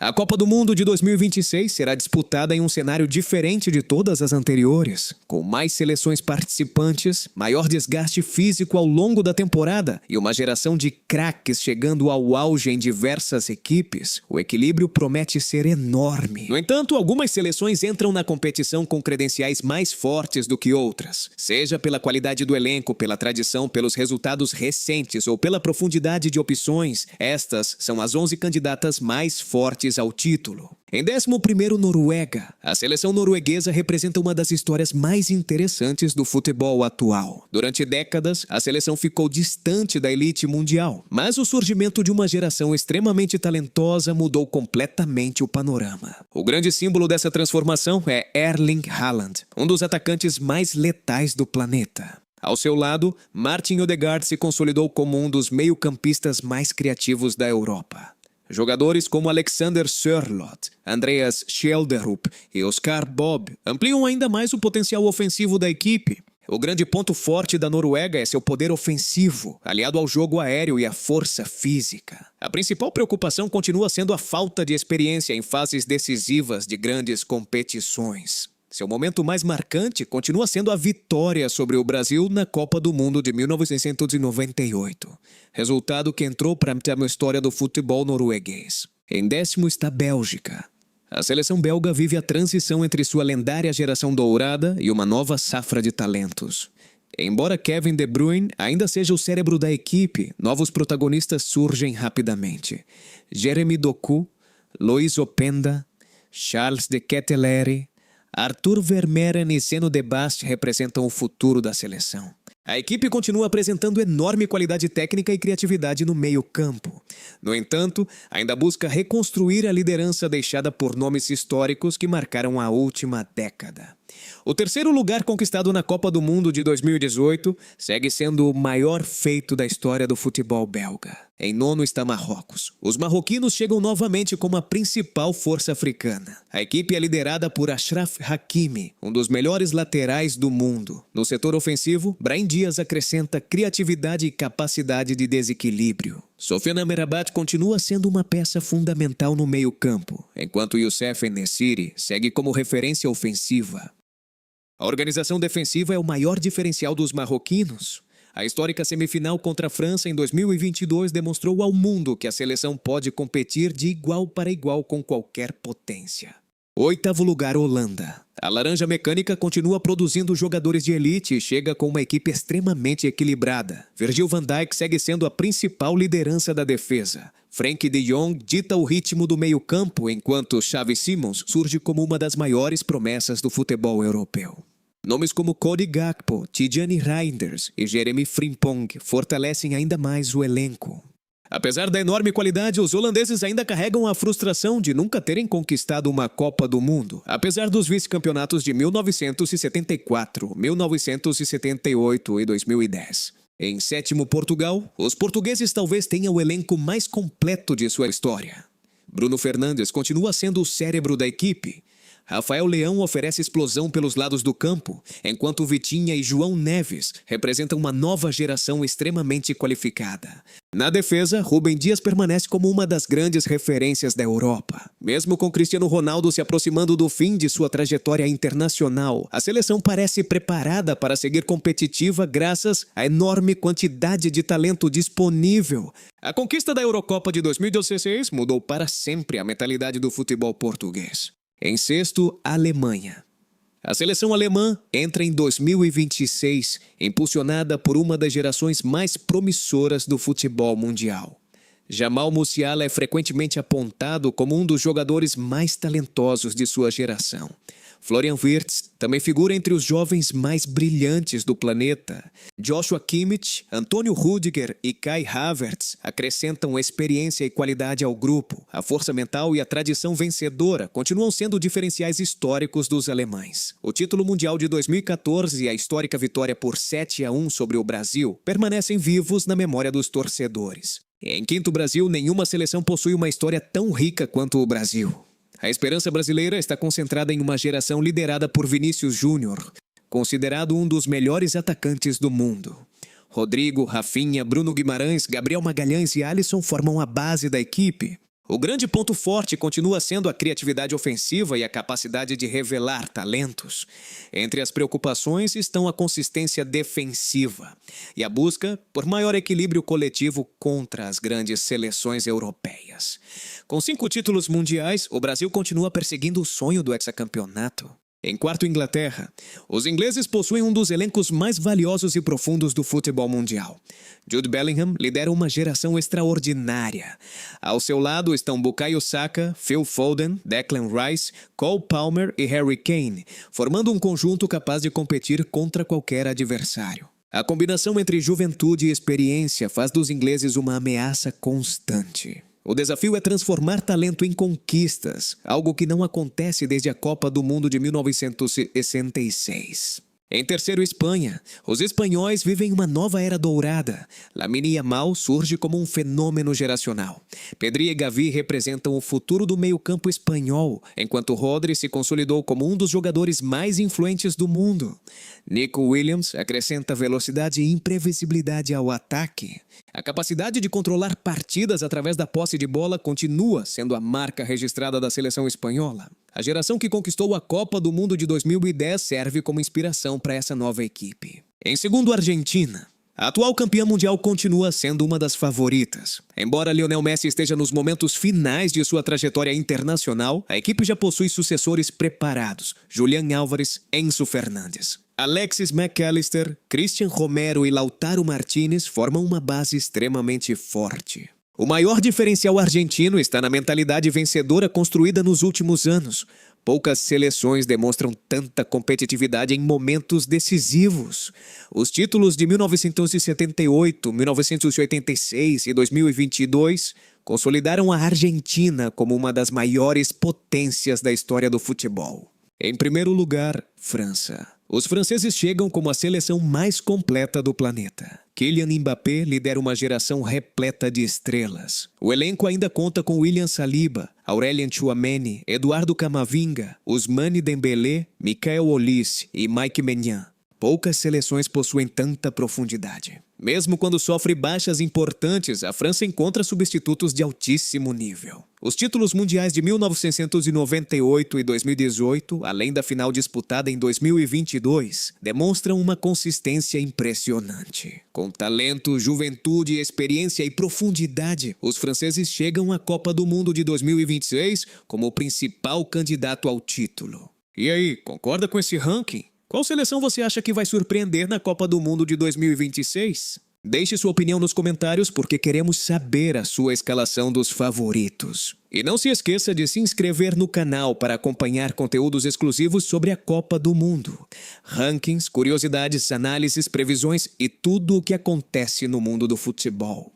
A Copa do Mundo de 2026 será disputada em um cenário diferente de todas as anteriores, com mais seleções participantes, maior desgaste físico ao longo da temporada e uma geração de craques chegando ao auge em diversas equipes. O equilíbrio promete ser enorme. No entanto, algumas seleções entram na competição com credenciais mais fortes do que outras, seja pela qualidade do elenco, pela tradição, pelos resultados recentes ou pela profundidade de opções. Estas são as 11 candidatas mais fortes ao título. Em 11º, Noruega. A seleção norueguesa representa uma das histórias mais interessantes do futebol atual. Durante décadas, a seleção ficou distante da elite mundial, mas o surgimento de uma geração extremamente talentosa mudou completamente o panorama. O grande símbolo dessa transformação é Erling Haaland, um dos atacantes mais letais do planeta. Ao seu lado, Martin Odegaard se consolidou como um dos meio-campistas mais criativos da Europa. Jogadores como Alexander Sørloth, Andreas Schjelderup e Oscar Bob ampliam ainda mais o potencial ofensivo da equipe. O grande ponto forte da Noruega é seu poder ofensivo, aliado ao jogo aéreo e à força física. A principal preocupação continua sendo a falta de experiência em fases decisivas de grandes competições. Seu momento mais marcante continua sendo a vitória sobre o Brasil na Copa do Mundo de 1998, resultado que entrou para a história do futebol norueguês. Em 10º está a Bélgica. A seleção belga vive a transição entre sua lendária geração dourada e uma nova safra de talentos. Embora Kevin De Bruyne ainda seja o cérebro da equipe, novos protagonistas surgem rapidamente. Jeremy Doku, Loïs Openda, Charles de Ketelaere, Arthur Vermeeren e Zeno de Bast representam o futuro da seleção. A equipe continua apresentando enorme qualidade técnica e criatividade no meio-campo. No entanto, ainda busca reconstruir a liderança deixada por nomes históricos que marcaram a última década. O 3º lugar conquistado na Copa do Mundo de 2018 segue sendo o maior feito da história do futebol belga. Em 9º está Marrocos. Os marroquinos chegam novamente como a principal força africana. A equipe é liderada por Achraf Hakimi, um dos melhores laterais do mundo. No setor ofensivo, Brahim Dias acrescenta criatividade e capacidade de desequilíbrio. Sofiane Amrabat continua sendo uma peça fundamental no meio-campo, enquanto Youssef En-Nesyri segue como referência ofensiva. A organização defensiva é o maior diferencial dos marroquinos. A histórica semifinal contra a França em 2022 demonstrou ao mundo que a seleção pode competir de igual para igual com qualquer potência. 8º lugar, Holanda. A Laranja Mecânica continua produzindo jogadores de elite e chega com uma equipe extremamente equilibrada. Virgil van Dijk segue sendo a principal liderança da defesa. Frenkie de Jong dita o ritmo do meio-campo, enquanto Xavi Simons surge como uma das maiores promessas do futebol europeu. Nomes como Cody Gakpo, Tijani Reinders e Jeremy Frimpong fortalecem ainda mais o elenco. Apesar da enorme qualidade, os holandeses ainda carregam a frustração de nunca terem conquistado uma Copa do Mundo, apesar dos vice-campeonatos de 1974, 1978 e 2010. Em 7º, Portugal, os portugueses talvez tenham o elenco mais completo de sua história. Bruno Fernandes continua sendo o cérebro da equipe. Rafael Leão oferece explosão pelos lados do campo, enquanto Vitinha e João Neves representam uma nova geração extremamente qualificada. Na defesa, Rúben Dias permanece como uma das grandes referências da Europa. Mesmo com Cristiano Ronaldo se aproximando do fim de sua trajetória internacional, a seleção parece preparada para seguir competitiva graças à enorme quantidade de talento disponível. A conquista da Eurocopa de 2016 mudou para sempre a mentalidade do futebol português. Em 6º, Alemanha. A seleção alemã entra em 2026, impulsionada por uma das gerações mais promissoras do futebol mundial. Jamal Musiala é frequentemente apontado como um dos jogadores mais talentosos de sua geração. Florian Wirtz também figura entre os jovens mais brilhantes do planeta. Joshua Kimmich, Antônio Rüdiger e Kai Havertz acrescentam experiência e qualidade ao grupo. A força mental e a tradição vencedora continuam sendo diferenciais históricos dos alemães. O título mundial de 2014 e a histórica vitória por 7-1 sobre o Brasil permanecem vivos na memória dos torcedores. Em 5º, Brasil, nenhuma seleção possui uma história tão rica quanto o Brasil. A esperança brasileira está concentrada em uma geração liderada por Vinícius Júnior, considerado um dos melhores atacantes do mundo. Rodrigo, Rafinha, Bruno Guimarães, Gabriel Magalhães e Alisson formam a base da equipe. O grande ponto forte continua sendo a criatividade ofensiva e a capacidade de revelar talentos. Entre as preocupações estão a consistência defensiva e a busca por maior equilíbrio coletivo contra as grandes seleções europeias. Com 5 títulos mundiais, o Brasil continua perseguindo o sonho do hexacampeonato. Em quarto, Inglaterra. Os ingleses possuem um dos elencos mais valiosos e profundos do futebol mundial. Jude Bellingham lidera uma geração extraordinária. Ao seu lado estão Bukayo Saka, Phil Foden, Declan Rice, Cole Palmer e Harry Kane, formando um conjunto capaz de competir contra qualquer adversário. A combinação entre juventude e experiência faz dos ingleses uma ameaça constante. O desafio é transformar talento em conquistas, algo que não acontece desde a Copa do Mundo de 1966. Em terceiro, Espanha. Os espanhóis vivem uma nova era dourada. Lamine Yamal surge como um fenômeno geracional. Pedri e Gavi representam o futuro do meio-campo espanhol, enquanto Rodri se consolidou como um dos jogadores mais influentes do mundo. Nico Williams acrescenta velocidade e imprevisibilidade ao ataque. A capacidade de controlar partidas através da posse de bola continua sendo a marca registrada da seleção espanhola. A geração que conquistou a Copa do Mundo de 2010 serve como inspiração para essa nova equipe. Em segundo, Argentina. A atual campeã mundial continua sendo uma das favoritas. Embora Lionel Messi esteja nos momentos finais de sua trajetória internacional, a equipe já possui sucessores preparados: Julián Álvares, Enzo Fernandes. Alexis McAllister, Christian Romero e Lautaro Martínez formam uma base extremamente forte. O maior diferencial argentino está na mentalidade vencedora construída nos últimos anos. Poucas seleções demonstram tanta competitividade em momentos decisivos. Os títulos de 1978, 1986 e 2022 consolidaram a Argentina como uma das maiores potências da história do futebol. Em primeiro lugar, França. Os franceses chegam como a seleção mais completa do planeta. Kylian Mbappé lidera uma geração repleta de estrelas. O elenco ainda conta com William Saliba, Aurélien Tchouaméni, Eduardo Camavinga, Ousmane Dembélé, Michael Olise e Mike Maignan. Poucas seleções possuem tanta profundidade. Mesmo quando sofre baixas importantes, a França encontra substitutos de altíssimo nível. Os títulos mundiais de 1998 e 2018, além da final disputada em 2022, demonstram uma consistência impressionante. Com talento, juventude, experiência e profundidade, os franceses chegam à Copa do Mundo de 2026 como o principal candidato ao título. E aí, concorda com esse ranking? Qual seleção você acha que vai surpreender na Copa do Mundo de 2026? Deixe sua opinião nos comentários porque queremos saber a sua escalação dos favoritos. E não se esqueça de se inscrever no canal para acompanhar conteúdos exclusivos sobre a Copa do Mundo. Rankings, curiosidades, análises, previsões e tudo o que acontece no mundo do futebol.